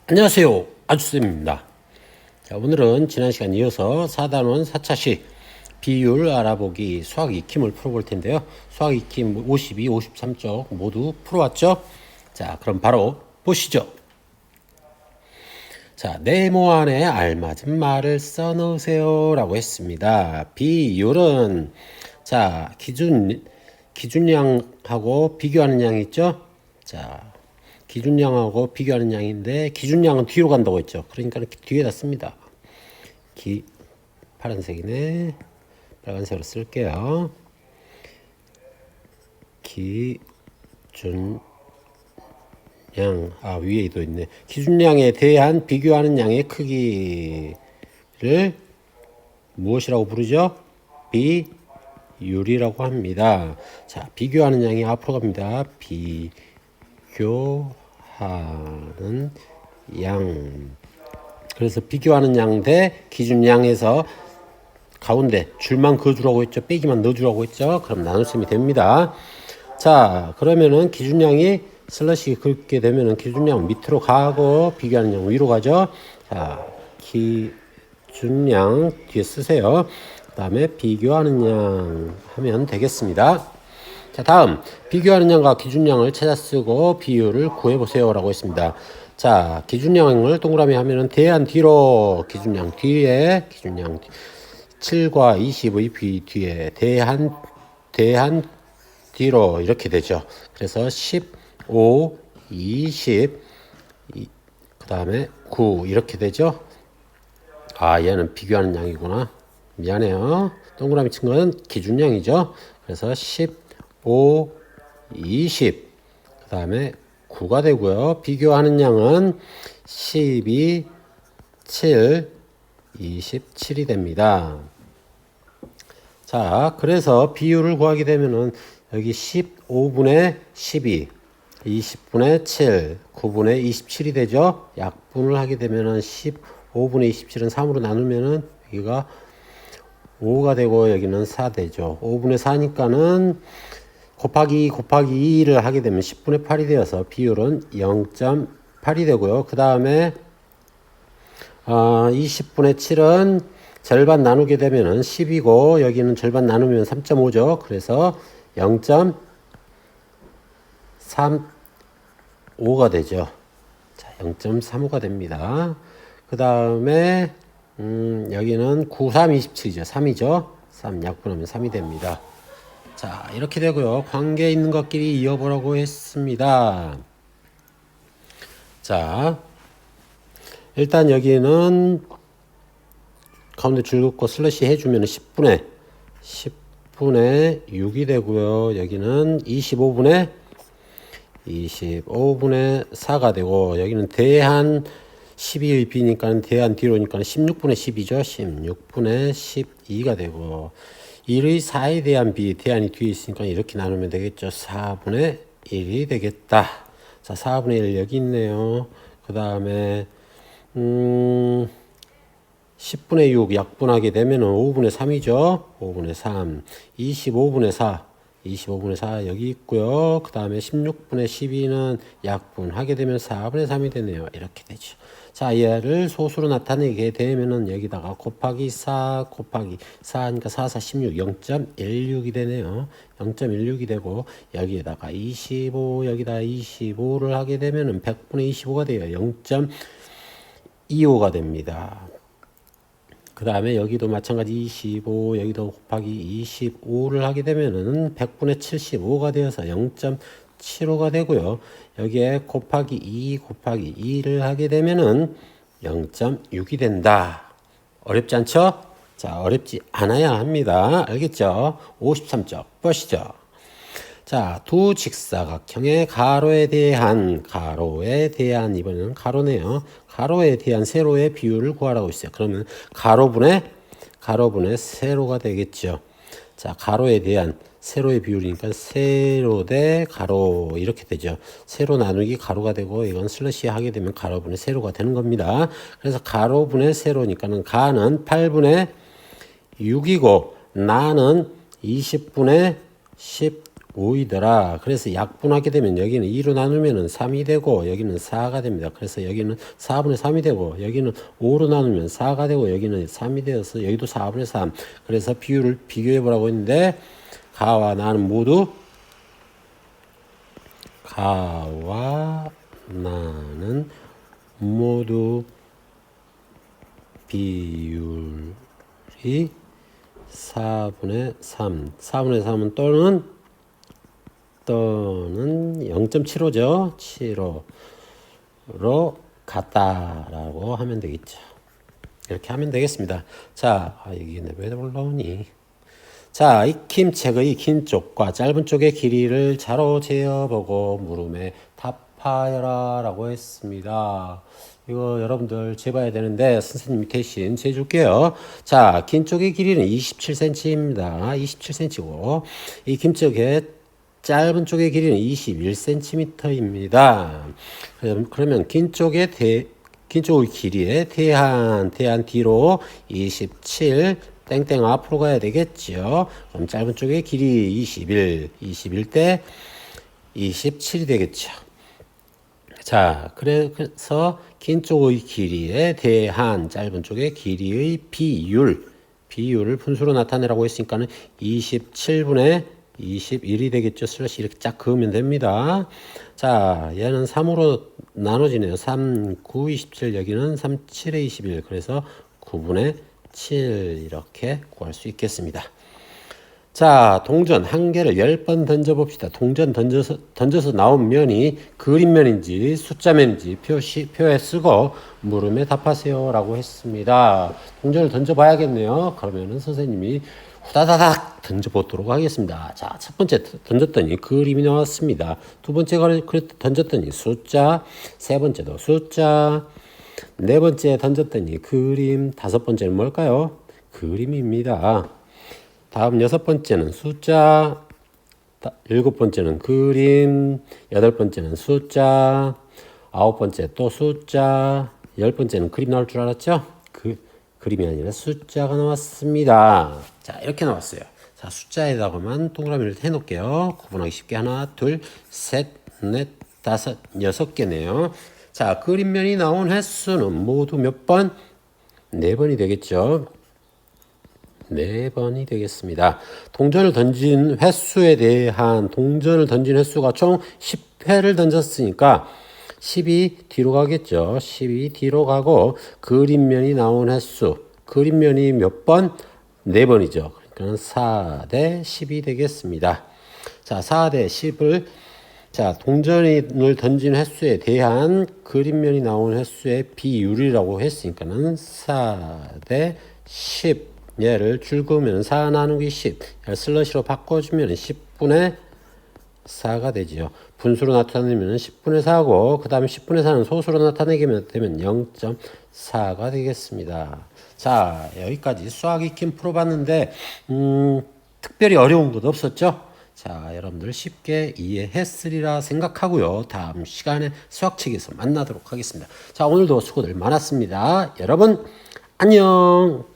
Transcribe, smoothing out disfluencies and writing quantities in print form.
안녕하세요, 아주쌤입니다. 자, 오늘은 지난 시간 이어서 4단원 4차식 비율 알아보기 수학 익힘을 풀어볼 텐데요. 수학 익힘 52, 53쪽 모두 풀어왔죠? 자, 그럼 바로 보시죠. 자, 네모 안에 알맞은 말을 써놓으세요 라고 했습니다. 비율은 자, 기준량하고 비교하는 양이 있죠? 자, 기준량하고 비교하는 양인데 기준량은 뒤로 간다고 했죠. 그러니까 뒤에다 씁니다. 파란색이네. 빨간색으로 쓸게요. 기준량. 위에도 있네. 기준량에 대한 비교하는 양의 크기를 무엇이라고 부르죠? 비율이라고 합니다. 자, 비교하는 양이 앞으로 갑니다. 비교하는 양. 그래서 비교하는 양 대 기준량에서 가운데 줄만 그어주라고 했죠. 빼기만 넣어주라고 했죠. 그럼 나눗셈이 됩니다. 자, 그러면은 기준량이 슬러시 긁게 되면은 기준량 밑으로 가고 비교하는 양 위로 가죠. 자, 기준량 뒤에 쓰세요. 그 다음에 비교하는 양 하면 되겠습니다. 자, 다음 비교하는 양과 기준량을 찾아 쓰고 비율을 구해보세요 라고 했습니다. 자, 기준량을 동그라미 하면은 대안 뒤로 기준량 뒤에 기준량 7과 20의 비 뒤에 대한 뒤로 이렇게 되죠. 그래서 15, 20, 그 다음에 9 이렇게 되죠. 얘는 비교하는 양이구나. 미안해요. 동그라미 친 건 기준량이죠. 그래서 15, 20, 그 다음에 9가 되고요. 비교하는 양은 12, 7, 27이 됩니다. 자, 그래서 비율을 구하게 되면은 여기 15분의 12, 20분의 7, 9분의 27이 되죠. 약분을 하게 되면은 15분의 27은 3으로 나누면은 여기가 5가 되고 여기는 4 되죠. 5분의 4니까는 곱하기 2를 하게 되면 10분의 8이 되어서 비율은 0.8이 되고요. 그 다음에 20분의 7은 절반 나누게 되면은 10이고 여기는 절반 나누면 3.5죠. 그래서 0.35가 되죠. 자, 0.35가 됩니다. 그 다음에 여기는 9, 3, 27이죠. 3이죠. 3 약분하면 3이 됩니다. 자, 이렇게 되고요. 관계 있는 것끼리 이어보라고 했습니다. 자, 일단 여기는 가운데 줄 긋고 슬래시 해주면 10분의 6이 되고요. 여기는 25분의 4가 되고 여기는 대한 12의 b니까 대한 뒤로니까 16분의 10이죠. 16분의 12가 되고 1의 4에 대한 b 대안이 뒤에 있으니까 이렇게 나누면 되겠죠. 4분의 1이 되겠다. 자, 4분의 1 여기 있네요. 그 다음에 10분의 6 약분하게 되면은 5분의 3이죠. 5분의 3, 25분의 4, 25분의 4 여기 있고요. 그 다음에 16분의 12는 약분하게 되면 4분의 3이 되네요. 이렇게 되죠. 자, 얘를 소수로 나타내게 되면은 여기다가 곱하기 4 곱하기 4니까 4, 4, 16, 0.16이 되네요. 0.16이 되고 여기에다가 25 여기다 25를 하게 되면은 100분의 25가 돼요. 0.25가 됩니다. 그 다음에 여기도 마찬가지 25 여기도 곱하기 25를 하게 되면은 100분의 75가 되어서 0.75가 되고요. 여기에 곱하기 2 곱하기 2를 하게 되면은 0.6이 된다. 어렵지 않죠? 자, 어렵지 않아야 합니다. 알겠죠? 53쪽 보시죠. 자, 두 직사각형의 가로에 대한 이번에는 가로네요. 가로에 대한 세로의 비율을 구하라고 있어요. 그러면 가로분의 세로가 되겠죠. 자, 가로에 대한 세로의 비율이니까 세로 대 가로 이렇게 되죠. 세로 나누기 가로가 되고 이건 슬러시 하게 되면 가로분의 세로가 되는 겁니다. 그래서 가로분의 세로니까는 가는 8분의 6이고 나는 20분의 5이더라. 그래서 약분하게 되면 여기는 2로 나누면 3이 되고 여기는 4가 됩니다. 그래서 여기는 4분의 3이 되고 여기는 5로 나누면 4가 되고 여기는 3이 되어서 여기도 4분의 3. 그래서 비율을 비교해 보라고 했는데 가와 나는 모두 비율이 4분의 3. 4분의 3은 또는 0.75죠. 7호로 같다라고 하면 되겠죠. 이렇게 하면 되겠습니다. 자, 이게 왜 올라오니? 자, 익힘책의 긴 쪽과 짧은 쪽의 길이를 자로 재어보고 물음에 답하여라 라고 했습니다. 이거 여러분들 재봐야 되는데 선생님이 대신 재줄게요. 자, 긴 쪽의 길이는 27cm입니다. 27cm고 이 긴 쪽의 짧은 쪽의 길이는 21cm입니다. 그러면 긴 쪽의 길이에 대한 뒤로 27 땡땡 앞으로 가야 되겠죠. 그럼 짧은 쪽의 길이 21 대 27이 되겠죠. 자, 그래서 긴 쪽의 길이에 대한 짧은 쪽의 길이의 비율을 분수로 나타내라고 했으니까는 27분의 21이 되겠죠. 슬러시 이렇게 쫙 그으면 됩니다. 자, 얘는 3으로 나눠지네요. 3, 9, 27 여기는 3, 7에 21 그래서 9분의 7 이렇게 구할 수 있겠습니다. 자, 동전 한 개를 10번 던져봅시다. 동전 던져서 나온 면이 그림면인지 숫자면인지 표에 쓰고 물음에 답하세요 라고 했습니다. 동전을 던져봐야겠네요. 그러면은 선생님이 후다다닥 던져보도록 하겠습니다. 자, 첫 번째 던졌더니 그림이 나왔습니다. 두 번째 던졌더니 숫자, 세 번째도 숫자, 네 번째 던졌더니 그림, 다섯 번째는 뭘까요? 그림입니다. 다음 여섯 번째는 숫자, 일곱 번째는 그림, 여덟 번째는 숫자, 아홉 번째 또 숫자, 열 번째는 그림 나올 줄 알았죠? 그림이 아니라 숫자가 나왔습니다. 자, 이렇게 나왔어요. 자, 숫자에다가만 동그라미를 해놓을게요. 구분하기 쉽게 하나, 둘, 셋, 넷, 다섯, 여섯 개네요. 자, 그림면이 나온 횟수는 모두 몇 번? 네 번이 되겠죠. 네 번이 되겠습니다. 동전을 던진 횟수가 총 10회를 던졌으니까 10이 뒤로 가겠죠. 10이 뒤로 가고 그림면이 나온 횟수. 그림면이 몇 번? 4번이죠. 그러니까 4 대 10이 되겠습니다. 자, 4 대 10을 동전을 던진 횟수에 대한 그림면이 나온 횟수의 비율이라고 했으니까는 4 대 10. 얘를 줄 그으면 4 나누기 10. 슬러시로 바꿔주면 10분의 4가 되지요. 분수로 나타내면 10분의 4고 그 다음에 10분의 4는 소수로 나타내게 되면 0.4가 되겠습니다. 자, 여기까지 수학 익힘 풀어봤는데 특별히 어려운 것 없었죠? 자, 여러분들 쉽게 이해했으리라 생각하고요. 다음 시간에 수학책에서 만나도록 하겠습니다. 자, 오늘도 수고들 많았습니다. 여러분 안녕.